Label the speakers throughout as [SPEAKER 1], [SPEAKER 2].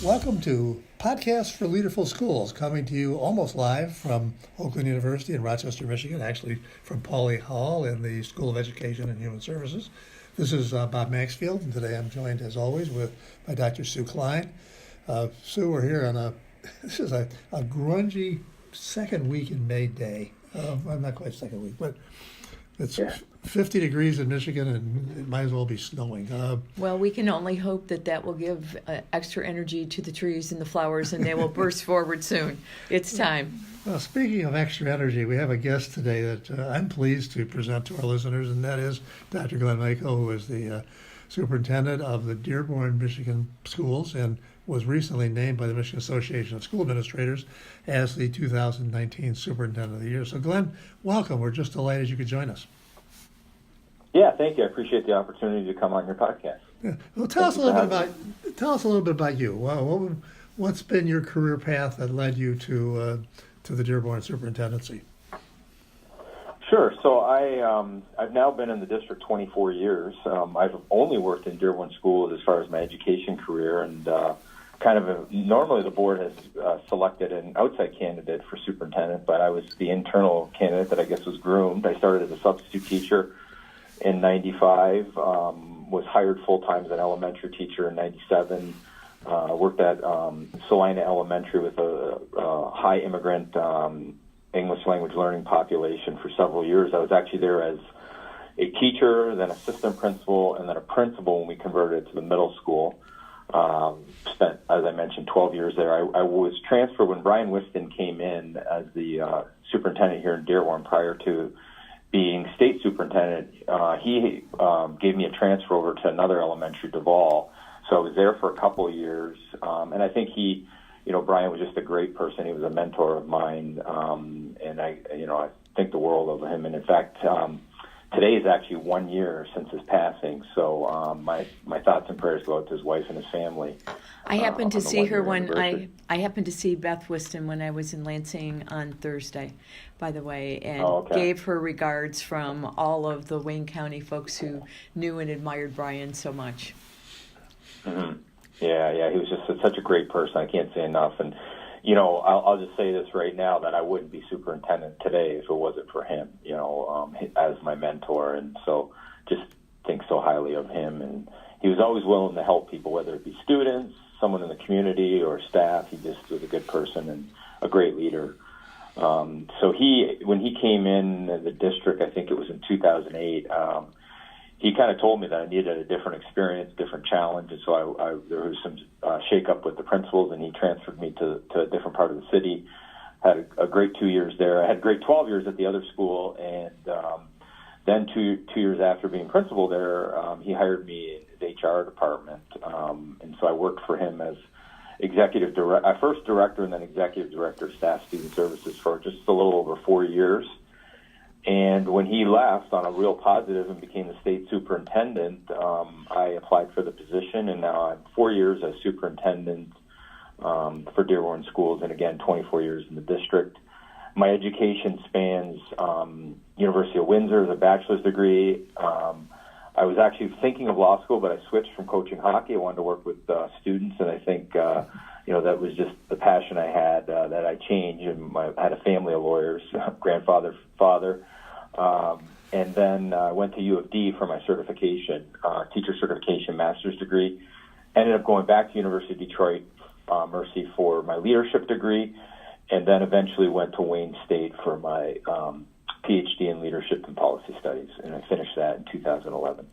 [SPEAKER 1] Welcome to Podcast for Leaderful Schools, coming to you almost live from Oakland University in Rochester, Michigan, actually from Pauley Hall in the School of Education and Human Services. This is Bob Maxfield, and today I'm joined, as always, by Dr. Sue Klein. Sue, we're here on this is a grungy second week in May day. Well, not quite second week, but it's 50 degrees in Michigan, and it might as well be snowing.
[SPEAKER 2] Well, we can only hope that will give extra energy to the trees and the flowers, and they will burst forward soon. It's time.
[SPEAKER 1] Well, speaking of extra energy, we have a guest today that I'm pleased to present to our listeners, and that is Dr. Maleyko, who is the superintendent of the Dearborn, Michigan schools, and was recently named by the Michigan Association of School Administrators as the 2019 Superintendent of the Year. So, Glenn, welcome. We're just delighted you could join us.
[SPEAKER 3] Yeah, thank you. I appreciate the opportunity to come on your podcast.
[SPEAKER 1] Yeah. Well, tell us a little bit about you. What's been your career path that led you to the Dearborn Superintendency?
[SPEAKER 3] Sure. So I've now been in the district 24 years. I've only worked in Dearborn schools as far as my education career, and normally the board has selected an outside candidate for superintendent, but I was the internal candidate that I guess was groomed. I started as a substitute teacher in 95, was hired full-time as an elementary teacher in 97, worked at Salina Elementary with a high immigrant English language learning population for several years. I was actually there as a teacher, then assistant principal, and then a principal when we converted to the middle school. Spent, as I mentioned, 12 years there. I was transferred when Brian Whiston came in as the superintendent here in Dearborn prior to being state superintendent. He gave me a transfer over to another elementary, Duval. So I was there for a couple of years. And I think Brian was just a great person. He was a mentor of mine. And I think the world of him. And in fact, today is actually 1 year since his passing. So my thoughts and prayers go out to his wife and his family.
[SPEAKER 2] I happened to see her I happened to see Beth Whiston when I was in Lansing on Thursday, by the way, and gave her regards from all of the Wayne County folks who knew and admired Brian so much.
[SPEAKER 3] Mm-hmm. Yeah, he was just such a great person. I can't say enough. And, I'll just say this right now, that I wouldn't be superintendent today if it wasn't for him, as my mentor. And so just think so highly of him. And he was always willing to help people, whether it be students, someone in the community, or staff. He just was a good person and a great leader. So when he came in the district, I think it was in 2008, he kind of told me that I needed a different experience, different challenge. And so there was some shake-up with the principals, and he transferred me to a different part of the city. Had a great 2 years there. I had great 12 years at the other school, and then two years after being principal there, he hired me in his HR department. And so I worked for him as first director and then executive director of staff student services for just a little over 4 years. And when he left on a real positive and became the state superintendent, I applied for the position, and now I'm 4 years as superintendent for Dearborn schools, and again, 24 years in the district. My education spans University of Windsor as a bachelor's degree. I was actually thinking of law school, but I switched from coaching hockey. I wanted to work with students, and I think that was just the passion I had that I changed. And I had a family of lawyers, grandfather, father, and then I went to U of D for my certification, teacher certification, master's degree. Ended up going back to University of Detroit, Mercy, for my leadership degree, and then eventually went to Wayne State for my PhD in leadership and policy studies, and I finished that in 2011.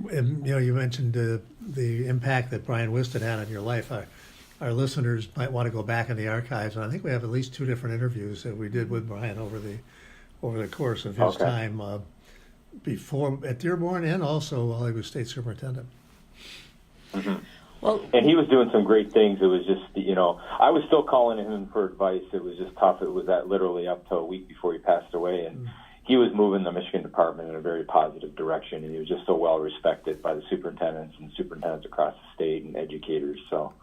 [SPEAKER 1] And you mentioned the impact that Brian Whiston had on your life. Our listeners might want to go back in the archives, and I think we have at least 2 different interviews that we did with Brian over the course of his time before at Dearborn, and also while he was state superintendent.
[SPEAKER 3] Mm-hmm. Well, and he was doing some great things. It was just, I was still calling him for advice. It was just tough. It was literally up to a week before he passed away, and he was moving the Michigan department in a very positive direction, and he was just so well respected by the superintendents and superintendents across the state and educators. So,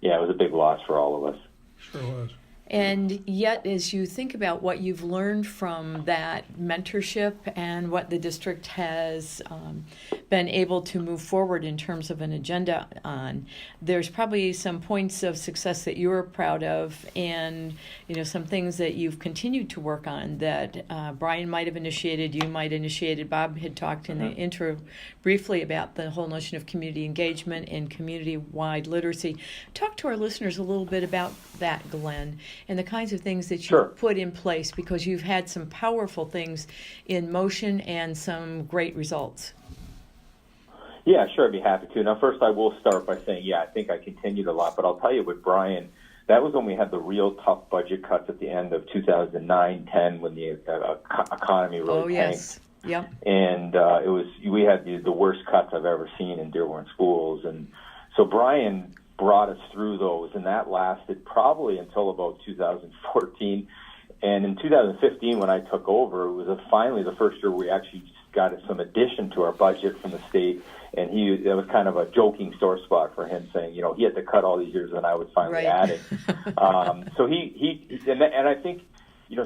[SPEAKER 3] yeah, it was a big loss for all of us.
[SPEAKER 1] Sure was.
[SPEAKER 2] And yet, as you think about what you've learned from that mentorship and what the district has been able to move forward in terms of an agenda on. There's probably some points of success that you're proud of, and some things that you've continued to work on that Brian might have initiated, you might have initiated. Bob had talked in the intro briefly about the whole notion of community engagement and community-wide literacy. Talk to our listeners a little bit about that, Glenn, and the kinds of things that you've put in place, because you've had some powerful things in motion and some great results.
[SPEAKER 3] Yeah, sure, I'd be happy to. Now, first, I will start by saying, I think I continued a lot, but I'll tell you with Brian, that was when we had the real tough budget cuts at the end of 2009-10 when the economy really tanked.
[SPEAKER 2] Yes. Yep.
[SPEAKER 3] And we had the worst cuts I've ever seen in Dearborn schools. And so Brian brought us through those, and that lasted probably until about 2014. And in 2015, when I took over, it was finally the first year we actually got some addition to our budget from the state. And that was kind of a joking sore spot for him, saying, he had to cut all these years, and I was finally adding. So and I think,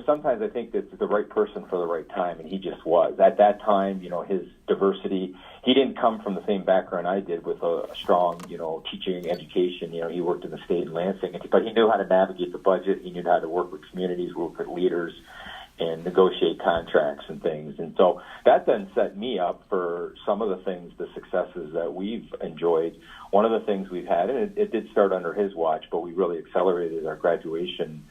[SPEAKER 3] sometimes I think that the right person for the right time, and he just was. At that time, his diversity, he didn't come from the same background I did with a strong, teaching education. He worked in the state in Lansing, but he knew how to navigate the budget. He knew how to work with communities, work with leaders, and negotiate contracts and things. And so that then set me up for some of the things, the successes that we've enjoyed. One of the things we've had, and it did start under his watch, but we really accelerated our graduation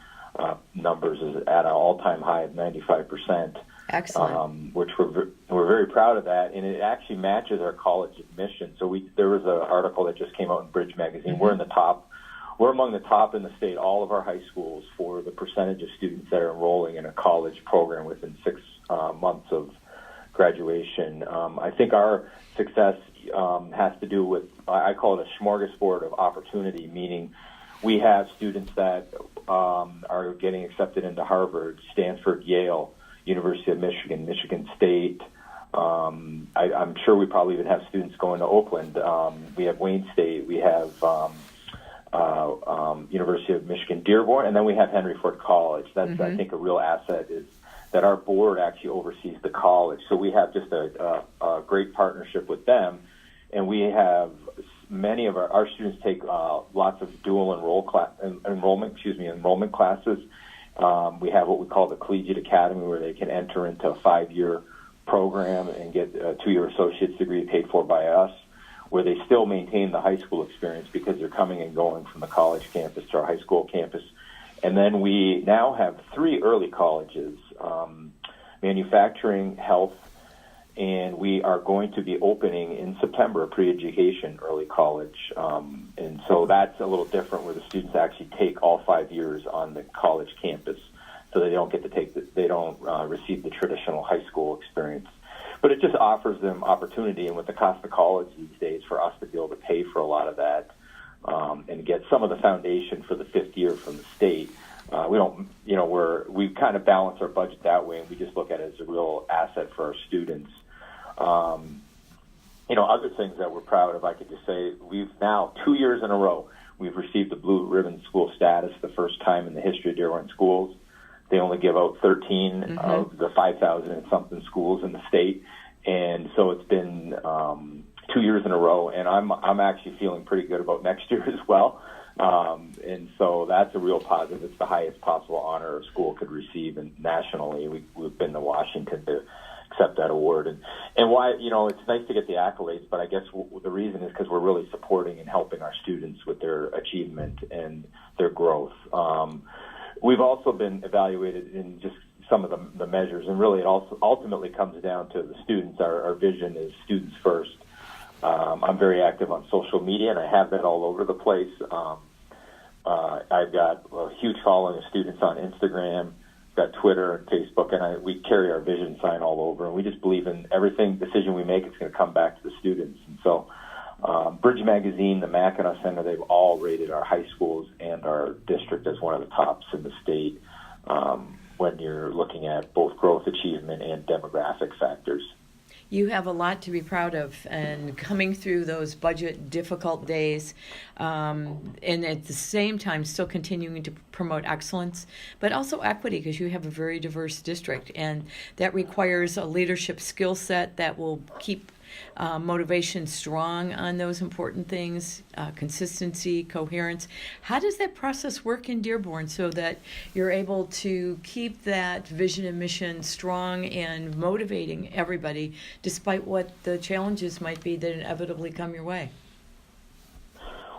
[SPEAKER 3] numbers is at an all-time high of 95%.
[SPEAKER 2] Excellent.
[SPEAKER 3] Which we're very proud of that, and it actually matches our college admission. So there was an article that just came out in Bridge Magazine. We're among the top in the state, all of our high schools, for the percentage of students that are enrolling in a college program within 6 months of graduation. I think our success has to do with, I call it a smorgasbord of opportunity, meaning we have students that are getting accepted into Harvard, Stanford, Yale, University of Michigan, Michigan State. I'm sure we probably even have students going to Oakland. We have Wayne State. We have University of Michigan Dearborn, and then we have Henry Ford College. That's, I think, a real asset is that our board actually oversees the college. So we have just a great partnership with them, and we have many of our students take lots of dual enrollment classes. We have what we call the Collegiate Academy, where they can enter into a 5-year program and get a 2-year associate's degree paid for by us, where they still maintain the high school experience because they're coming and going from the college campus to our high school campus. And then we now have 3 early colleges, manufacturing, health, and we are going to be opening in September a pre-education early college. And so that's a little different, where the students actually take all 5 years on the college campus, so they don't receive the traditional high school experience. But it just offers them opportunity, and with the cost of college these days, for us to be able to pay for a lot of that and get some of the foundation for the 5th year from the state. We kind of balance our budget that way, and we just look at it as a real asset for our students. Other things that we're proud of, I could just say, we've now 2 years in a row, we've received the Blue Ribbon School status, the first time in the history of Dearborn schools. They only give out 13 of the 5,000 and something schools in the state, and so it's been 2 years in a row. And I'm actually feeling pretty good about next year as well. And so that's a real positive. It's the highest possible honor a school could receive, and nationally, we've been to Washington to accept that award. And why, it's nice to get the accolades, but I guess the reason is because we're really supporting and helping our students with their achievement and their growth. We've also been evaluated in just some of the measures, and really it also ultimately comes down to the students. Our vision is students first. I'm very active on social media, and I have that all over the place. I've got a huge following of students on Instagram, got Twitter and Facebook, and we carry our vision sign all over, and we just believe in everything decision we make, it's going to come back to the students. And so Bridge Magazine, the Mackinac Center, they've all rated our high schools and our district as one of the tops in the state when you're looking at both growth, achievement, and demographic factors.
[SPEAKER 2] You have a lot to be proud of, and coming through those budget difficult days, and at the same time still continuing to promote excellence, but also equity, because you have a very diverse district, and that requires a leadership skill set that will keep motivation strong on those important things, consistency, coherence. How does that process work in Dearborn so that you're able to keep that vision and mission strong and motivating everybody despite what the challenges might be that inevitably come your way?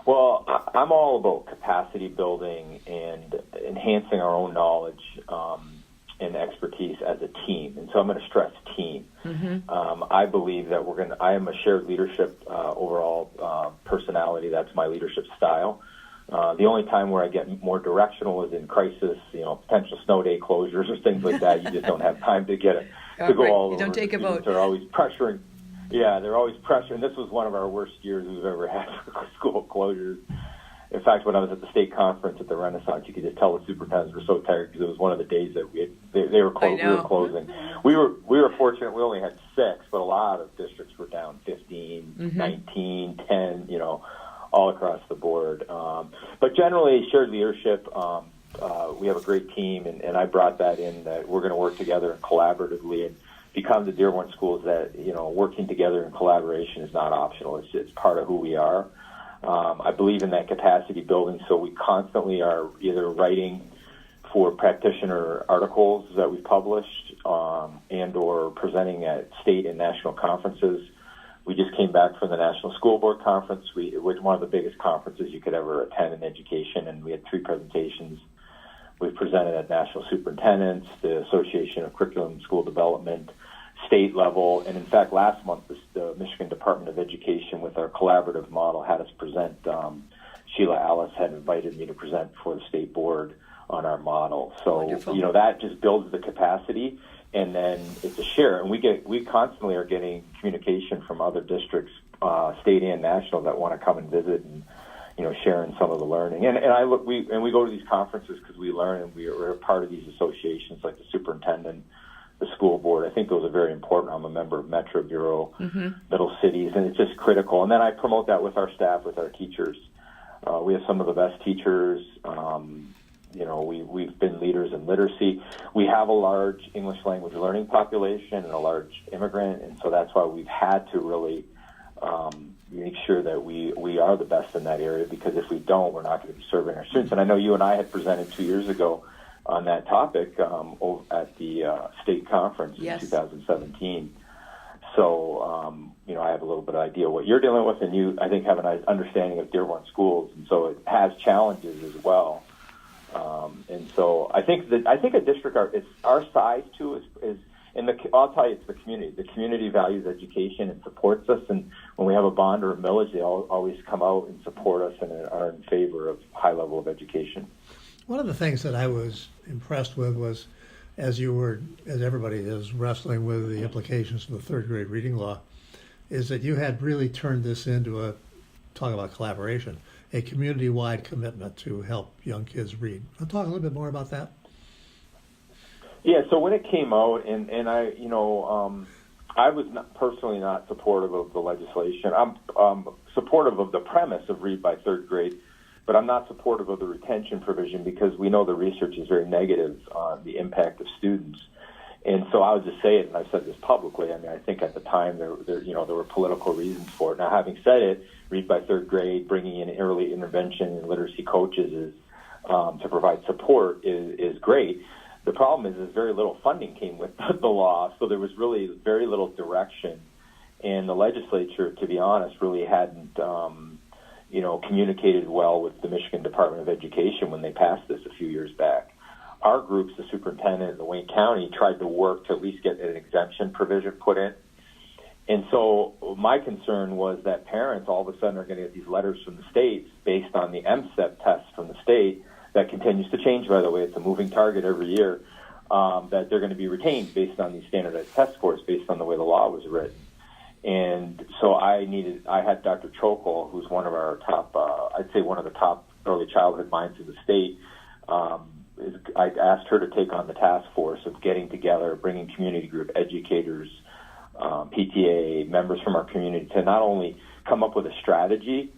[SPEAKER 3] Well, I'm all about capacity building and enhancing our own knowledge and expertise as a team. And so I'm going to stress team. I believe that I am a shared leadership overall personality. That's my leadership style. The only time where I get more directional is in crisis, potential snow day closures or things like that. You just don't have time to get it to go all over.
[SPEAKER 2] You don't take a vote.
[SPEAKER 3] They're always pressuring. Yeah, they're always pressuring. This was one of our worst years we've ever had for school closures. In fact, when I was at the state conference at the Renaissance, you could just tell the superintendents were so tired because it was one of the days that they were closed. We were closing. We were fortunate. We only had 6, but a lot of districts were down 15, 19, 10. All across the board. But generally, shared leadership. We have a great team, and I brought that in. That we're going to work together and collaboratively and become the Dearborn schools that working together in collaboration is not optional. It's part of who we are. I believe in that capacity building, so we constantly are either writing for practitioner articles that we've published and or presenting at state and national conferences. We just came back from the National School Board Conference. It was one of the biggest conferences you could ever attend in education, and we had 3 presentations. We've presented at National Superintendents, the Association of Curriculum and School Development, state level, and in fact last month the Michigan Department of Education with our collaborative model had us present. Sheila Alice had invited me to present for the state board on our model. So
[SPEAKER 2] Wonderful.
[SPEAKER 3] That just builds the capacity, and then it's a share. And we constantly are getting communication from other districts, state and national, that want to come and visit and sharing some of the learning. And we go to these conferences because we learn, and we're a part of these associations like the superintendent, the school board. I think those are very important. I'm a member of Metro Bureau, Middle Cities, and it's just critical. And then I promote that with our staff, with our teachers. We have some of the best teachers. We've been leaders in literacy. We have a large English language learning population and a large immigrant, and so that's why we've had to really make sure that we are the best in that area, because if we don't, we're not going to be serving our students. And I know you and I had presented 2 years ago on that topic at the state conference in 2017. So, I have a little bit of idea what you're dealing with, and you, I think, have an understanding of Dearborn schools, and so it has challenges as well. And so I think a district our size too is I'll tell you, it's the community. The community values education and supports us, and when we have a bond or a millage, they always come out and support us and are in favor of high level of education.
[SPEAKER 1] One of the things that I was impressed with was, as everybody is wrestling with the implications of the 3rd grade reading law, is that you had really turned this into talk about collaboration, a community-wide commitment to help young kids read. I'll talk a little bit more about that.
[SPEAKER 3] Yeah, so when it came out, and I, I was personally not supportive of the legislation. I'm supportive of the premise of read by 3rd grade, but I'm not supportive of the retention provision because we know the research is very negative on the impact of students. And so I would just say it, and I've said this publicly. I mean, I think at the time there were political reasons for it. Now, having said it, read by 3rd grade, bringing in early intervention and literacy coaches to provide support is great. The problem is very little funding came with the law, so there was really very little direction. And the legislature, to be honest, really hadn't communicated well with the Michigan Department of Education when they passed this a few years back. Our groups, the superintendent and the Wayne County, tried to work to at least get an exemption provision put in. And so my concern was that parents all of a sudden are going to get these letters from the states based on the MSEP test from the state that continues to change, by the way. It's a moving target every year, that they're going to be retained based on these standardized test scores based on the way the law was written. And so I had Dr. Chokol, who's one of our top, I'd say one of the top early childhood minds in the state. I asked her to take on the task force of getting together, bringing community group educators, PTA, members from our community to not only come up with a strategy,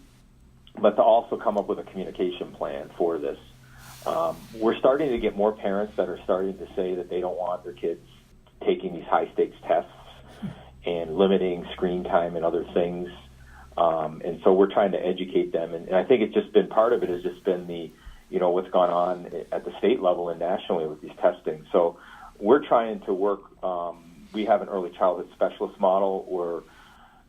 [SPEAKER 3] but to also come up with a communication plan for this. We're starting to get more parents that are starting to say that they don't want their kids taking these high-stakes tests. and limiting screen time and other things. And so we're trying to educate them. And I think it's just been part of it has just been the, what's gone on at the state level and nationally with these testing. So we're trying to work. We have an early childhood specialist model where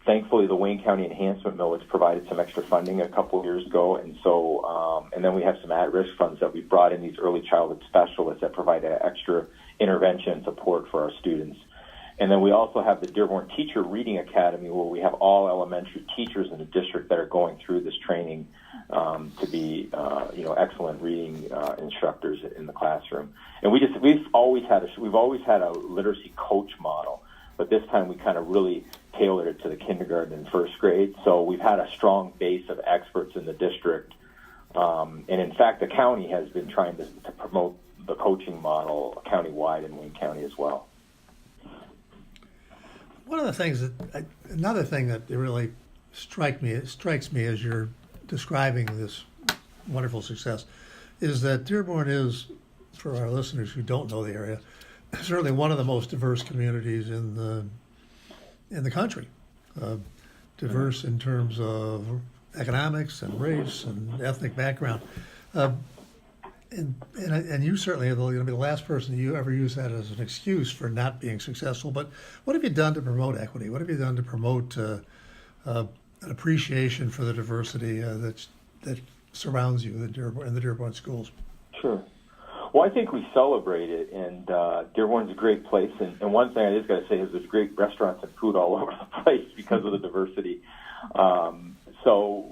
[SPEAKER 3] thankfully the Wayne County Enhancement Millage provided some extra funding a couple of years ago. And so, and then we have some at-risk funds that we brought in, these early childhood specialists that provide extra intervention and support for our students. And then we also have the Dearborn Teacher Reading Academy, where we have all elementary teachers in the district that are going through this training to be, excellent reading instructors in the classroom. And we've always had a literacy coach model, but this time we kind of really tailored it to the kindergarten and first grade. So we've had a strong base of experts in the district, and in fact, the county has been trying to promote the coaching model countywide in Wayne County as well.
[SPEAKER 1] One of the things another thing that really strikes me as you're describing this wonderful success is that Dearborn is, for our listeners who don't know the area, certainly one of the most diverse communities in the country. Diverse in terms of economics and race and ethnic background. And you certainly are going to be the last person you ever use that as an excuse for not being successful. But what have you done to promote equity? What have you done to promote an appreciation for the diversity that surrounds you in the Dearborn schools?
[SPEAKER 3] Sure. Well, I think we celebrate it, and Dearborn's a great place. And one thing I just got to say is there's great restaurants and food all over the place because of the diversity. So,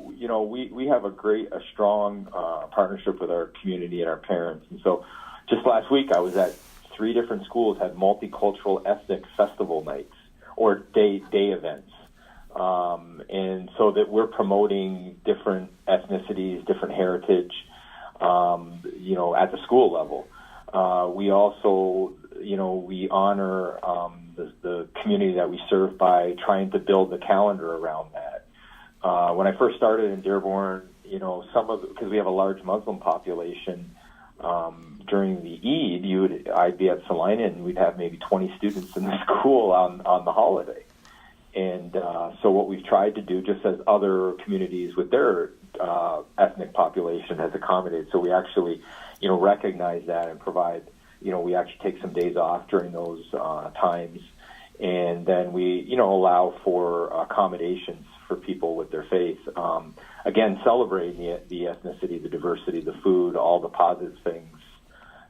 [SPEAKER 3] we have a strong partnership with our community and our parents. And so just last week I was at 3 different schools, had multicultural ethnic festival nights or day events. And so that we're promoting different ethnicities, different heritage, at the school level. We also, we honor the community that we serve by trying to build the calendar around that. When I first started in Dearborn, because we have a large Muslim population, during the Eid, I'd be at Salina and we'd have maybe 20 students in the school on the holiday. And so what we've tried to do, just as other communities with their ethnic population has accommodated, so we actually, recognize that and provide, we actually take some days off during those times. And then we, allow for accommodations for people with their faith. Again, celebrating the ethnicity, the diversity, the food, all the positive things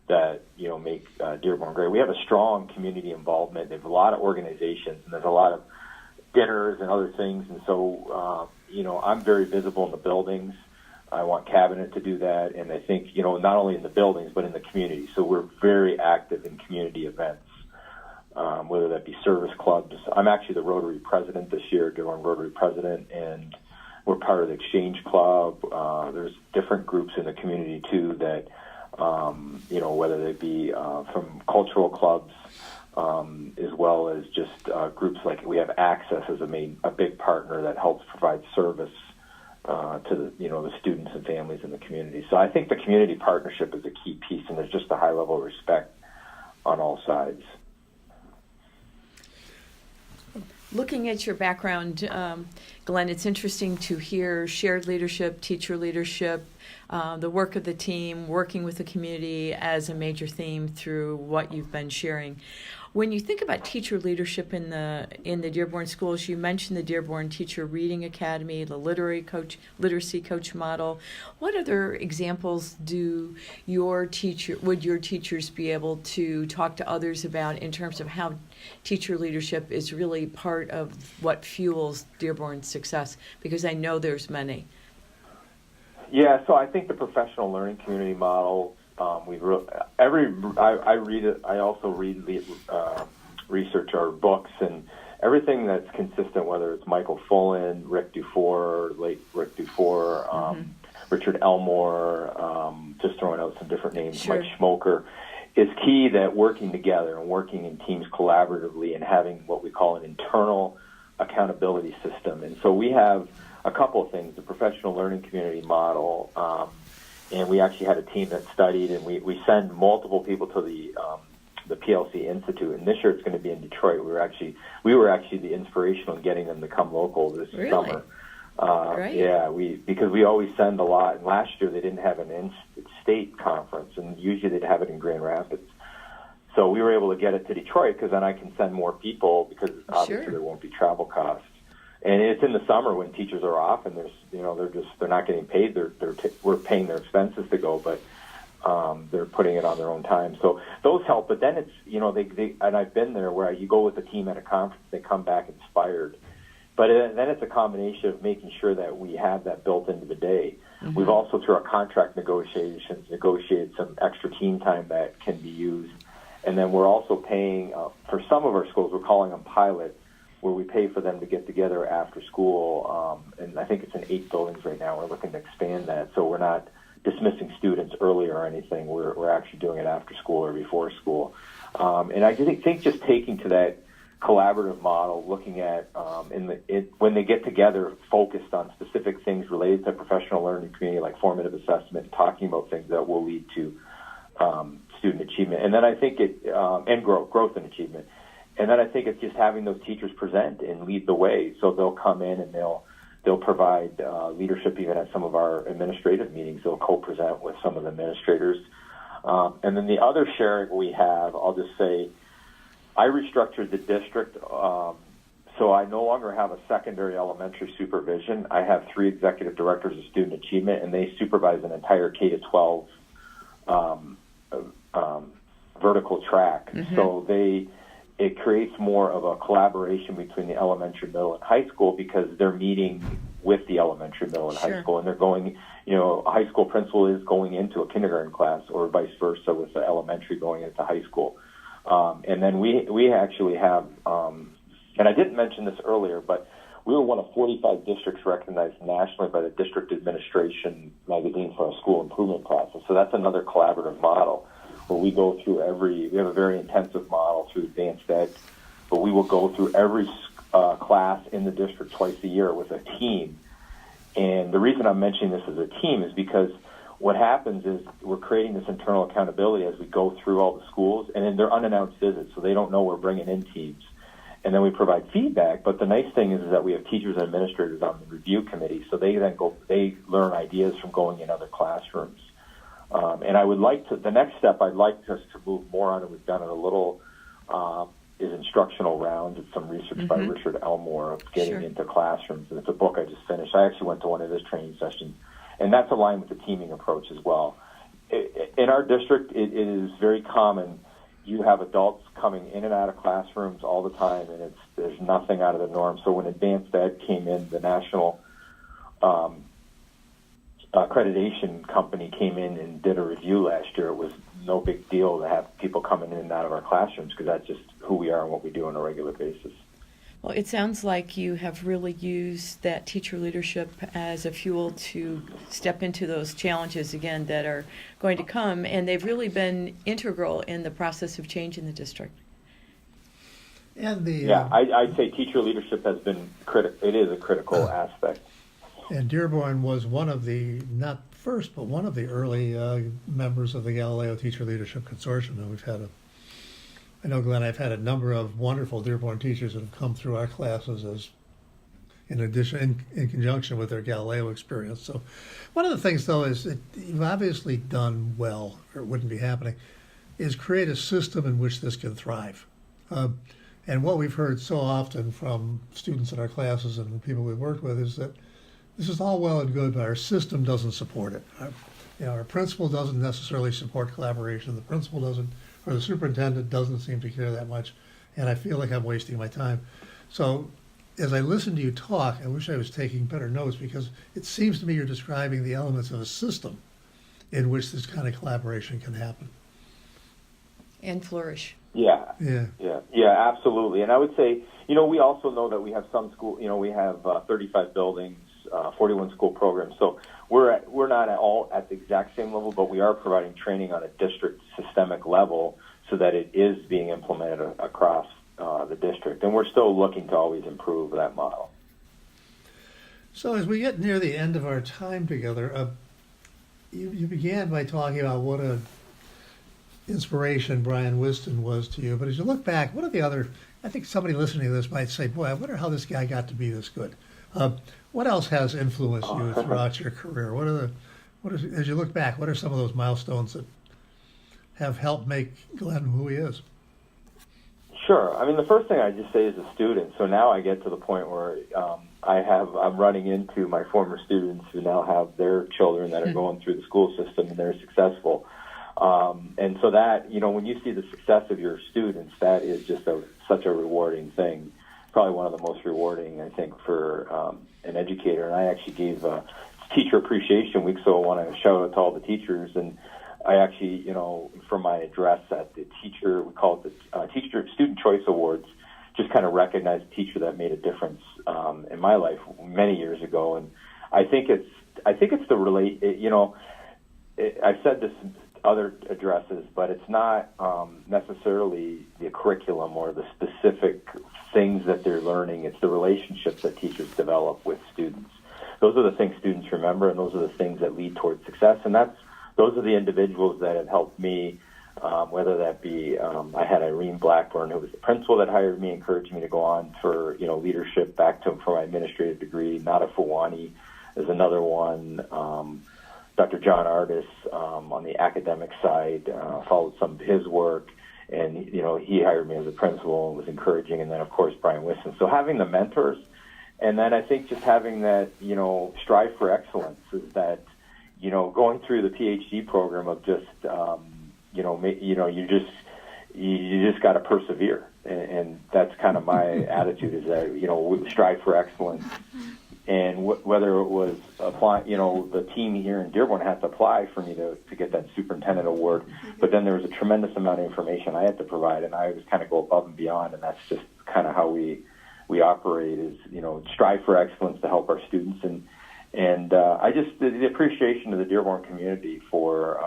[SPEAKER 3] that, make Dearborn great. We have a strong community involvement. There's a lot of organizations, and there's a lot of dinners and other things. And so, I'm very visible in the buildings. I want Cabinet to do that. And I think, not only in the buildings, but in the community. So we're very active in community events. Whether that be service clubs. I'm actually the Rotary president this year, Dearborn Rotary president, and we're part of the Exchange Club. There's different groups in the community, too, that, whether they be from cultural clubs, as well as just groups like we have Access as a big partner that helps provide service to the students and families in the community. So I think the community partnership is a key piece, and there's just a high level of respect on all sides.
[SPEAKER 2] Looking at your background, Glenn, it's interesting to hear shared leadership, teacher leadership, the work of the team, working with the community as a major theme through what you've been sharing. When you think about teacher leadership in the Dearborn schools, you mentioned the Dearborn Teacher Reading Academy, the literacy coach model. What other examples would your teachers be able to talk to others about in terms of how teacher leadership is really part of what fuels Dearborn's success? Because I know there's many.
[SPEAKER 3] Yeah, so I think the professional learning community model. I also read research or books, and everything that's consistent, whether it's Michael Fullen, Rick Dufour, late Rick Dufour, Richard Elmore, just throwing out some different names,
[SPEAKER 2] Sure.
[SPEAKER 3] Mike Schmoker, is key that working together and working in teams collaboratively and having what we call an internal accountability system. And so we have a couple of things, the professional learning community model, and we actually had a team that studied, and we send multiple people to the the PLC Institute, and this year it's going to be in Detroit. We were actually the inspirational in getting them to come local this summer.
[SPEAKER 2] Right.
[SPEAKER 3] Yeah, because we always send a lot. And last year they didn't have an in-state conference, and usually they'd have it in Grand Rapids. So we were able to get it to Detroit because then I can send more people because obviously there won't be travel costs. And it's in the summer when teachers are off and they're not getting paid. We're paying their expenses to go, but they're putting it on their own time. So those help. But then it's they and I've been there where you go with the team at a conference, they come back inspired. But then it's a combination of making sure that we have that built into the day. Mm-hmm. We've also, through our contract negotiations, negotiated some extra team time that can be used. And then we're also paying, for some of our schools, we're calling them pilots, where we pay for them to get together after school. And I think it's in 8 buildings right now. We're looking to expand that. So we're not dismissing students early or anything. We're actually doing it after school or before school. And I think just taking to that collaborative model, looking at when they get together, focused on specific things related to professional learning community, like formative assessment, talking about things that will lead to student achievement, and then I think and growth and achievement, and then I think it's just having those teachers present and lead the way. So they'll come in and they'll provide leadership even at some of our administrative meetings. They'll co-present with some of the administrators, and then the other sharing we have, I'll just say, I restructured the district, so I no longer have a secondary elementary supervision. I have 3 executive directors of student achievement, and they supervise an entire K-12 vertical track. Mm-hmm. So it creates more of a collaboration between the elementary, middle, and high school because they're meeting with the elementary, middle, and high school, and they're going. A high school principal is going into a kindergarten class, or vice versa, with the elementary going into high school. And then we actually have, and I didn't mention this earlier, but we were one of 45 districts recognized nationally by the District Administration magazine for our school improvement process. So that's another collaborative model where we go through we have a very intensive model through advanced ed, but we will go through every class in the district twice a year with a team. And the reason I'm mentioning this as a team is because what happens is we're creating this internal accountability as we go through all the schools, and then they're unannounced visits, so they don't know we're bringing in teams. And then we provide feedback, but the nice thing is that we have teachers and administrators on the review committee, so they learn ideas from going in other classrooms. And I would like the next step I'd like us to move more on, and we've done it a little, is instructional rounds. It's some research by Richard Elmore of getting into classrooms, and it's a book I just finished. I actually went to one of his training sessions. And that's aligned with the teaming approach as well. In our district, it is very common. You have adults coming in and out of classrooms all the time, and there's nothing out of the norm. So when Advanced Ed came in, the national accreditation company came in and did a review last year. It was no big deal to have people coming in and out of our classrooms because that's just who we are and what we do on a regular basis.
[SPEAKER 2] Well, it sounds like you have really used that teacher leadership as a fuel to step into those challenges again that are going to come, and they've really been integral in the process of change in the district.
[SPEAKER 1] And
[SPEAKER 3] I'd say teacher leadership has been critical. It is a critical aspect.
[SPEAKER 1] And Dearborn was one of the, not first, but one of the early members of the Galileo Teacher Leadership Consortium, and I know, Glenn, I've had a number of wonderful Dearborn teachers that have come through our classes as, in addition, in conjunction with their Galileo experience. So one of the things, though, is that you've obviously done well, or it wouldn't be happening, is create a system in which this can thrive. And what we've heard so often from students in our classes and people we've worked with is that this is all well and good, but our system doesn't support it. Our principal doesn't necessarily support collaboration. The principal doesn't, or the superintendent doesn't seem to care that much, and I feel like I'm wasting my time. So as I listen to you talk, I wish I was taking better notes because it seems to me you're describing the elements of a system in which this kind of collaboration can happen.
[SPEAKER 2] And flourish.
[SPEAKER 3] Yeah, absolutely. And I would say, we also know that we have some school, we have 35 buildings, 41 school programs. So we're not at all at the exact same level, but we are providing training on a district systemic level so that it is being implemented across the district. And we're still looking to always improve that model.
[SPEAKER 1] So as we get near the end of our time together, you began by talking about what a inspiration Brian Wiston was to you. But as you look back, what are the other? I think somebody listening to this might say, "Boy, I wonder how this guy got to be this good." What else has influenced you throughout your career? As you look back, what are some of those milestones that have helped make Glenn who he is?
[SPEAKER 3] Sure. I mean, the first thing I just say is a student. So now I get to the point where I'm running into my former students who now have their children that are going through the school system and they're successful. And so that, when you see the success of your students, that is just such a rewarding thing. Probably one of the most rewarding, I think, for an educator. And I actually gave Teacher Appreciation Week, so I want to shout out to all the teachers. And I actually, for my address at the teacher, we call it the Teacher Student Choice Awards, just kind of recognize a teacher that made a difference in my life many years ago. And I think it's the I've said this in other addresses, but it's not necessarily the curriculum or the specific things that they're learning. It's the relationships that teachers develop with students. Those are the things students remember, and those are the things that lead towards success. And those are the individuals that have helped me, whether that be I had Irene Blackburn, who was the principal that hired me, encouraged me to go on for leadership back for my administrative degree. Nada Fawani is another one. Dr. John Artis on the academic side followed some of his work, and he hired me as a principal and was encouraging. And then of course Brian Wiston. So having the mentors, and then I think just having that strive for excellence is that. Going through the PhD program of just, you just got to persevere, and that's kind of my attitude is that strive for excellence, and whether it was applying, the team here in Dearborn had to apply for me to get that superintendent award, but then there was a tremendous amount of information I had to provide, and I was kind of go above and beyond, and that's just kind of how we operate is strive for excellence to help our students and I just the appreciation of the Dearborn community for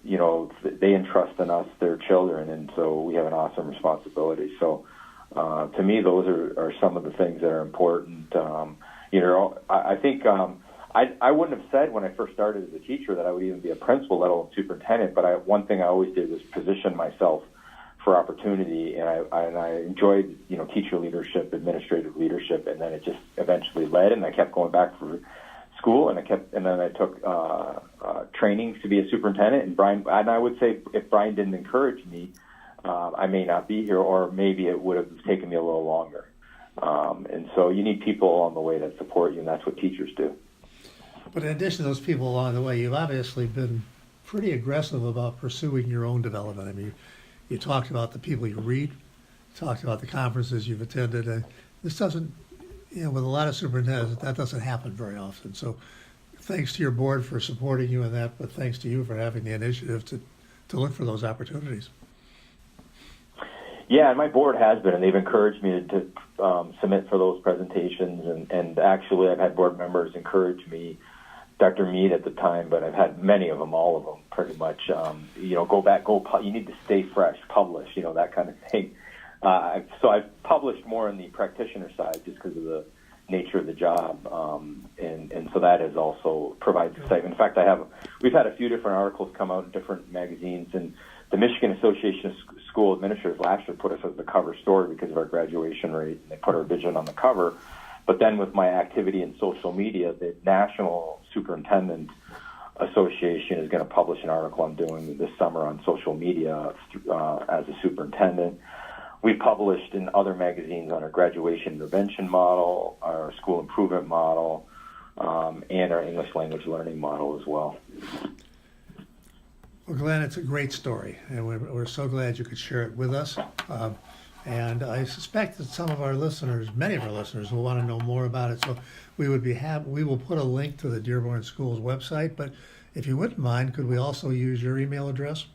[SPEAKER 3] they entrust in us their children, and so we have an awesome responsibility. So to me, those are some of the things that are important. I think I wouldn't have said when I first started as a teacher that I would even be a principal, let alone superintendent. But one thing I always did was position myself for opportunity, and I enjoyed teacher leadership, administrative leadership, and then it just eventually led, and I kept going back for school, and then I took trainings to be a superintendent. And I would say if Brian didn't encourage me, I may not be here, or maybe it would have taken me a little longer. And so you need people along the way that support you, and that's what teachers do.
[SPEAKER 1] But in addition to those people along the way, you've obviously been pretty aggressive about pursuing your own development. I mean, you talked about the people you read, talked about the conferences you've attended. This doesn't, with a lot of superintendents, that doesn't happen very often. So thanks to your board for supporting you in that, but thanks to you for having the initiative to look for those opportunities.
[SPEAKER 3] Yeah, and my board has been, and they've encouraged me to submit for those presentations. And actually, I've had board members encourage me, Dr. Mead at the time, but I've had many of them, all of them, pretty much. You need to stay fresh, publish, that kind of thing. So I've published more on the practitioner side just because of the nature of the job, and so that has also provided excitement. In fact, we've had a few different articles come out in different magazines, and the Michigan Association of School Administrators last year put us as the cover story because of our graduation rate, and they put our vision on the cover. But then with my activity in social media, the National Superintendent Association is going to publish an article I'm doing this summer on social media as a superintendent. We published in other magazines on our graduation intervention model, our school improvement model, and our English language learning model as well.
[SPEAKER 1] Well, Glenn, it's a great story, and we're so glad you could share it with us. And I suspect that some of our listeners, many of our listeners, will want to know more about it. So we will put a link to the Dearborn Schools website. But if you wouldn't mind, could we also use your email address?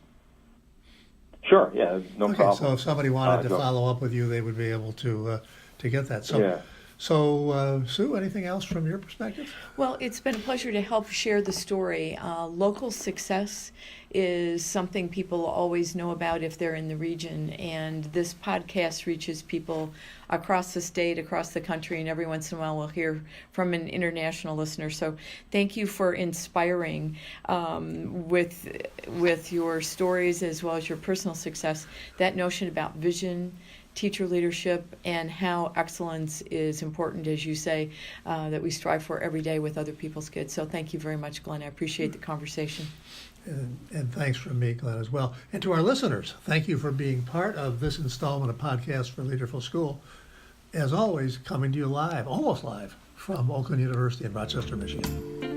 [SPEAKER 3] Sure. Yeah. No problem.
[SPEAKER 1] So if somebody wanted to follow up with you, they would be able to get that. So,
[SPEAKER 3] yeah.
[SPEAKER 1] So, Sue, anything else from your perspective?
[SPEAKER 2] Well, it's been a pleasure to help share the story. Local success is something people always know about if they're in the region, and this podcast reaches people across the state, across the country, and every once in a while we'll hear from an international listener. So thank you for inspiring with your stories as well as your personal success, that notion about vision, teacher leadership, and how excellence is important, as you say, that we strive for every day with other people's kids. So thank you very much, Glenn. I appreciate the conversation.
[SPEAKER 1] And thanks from me, Glenn, as well. And to our listeners, thank you for being part of this installment of Podcast for Leaderful School. As always, coming to you live, almost live, from Oakland University in Rochester, Michigan.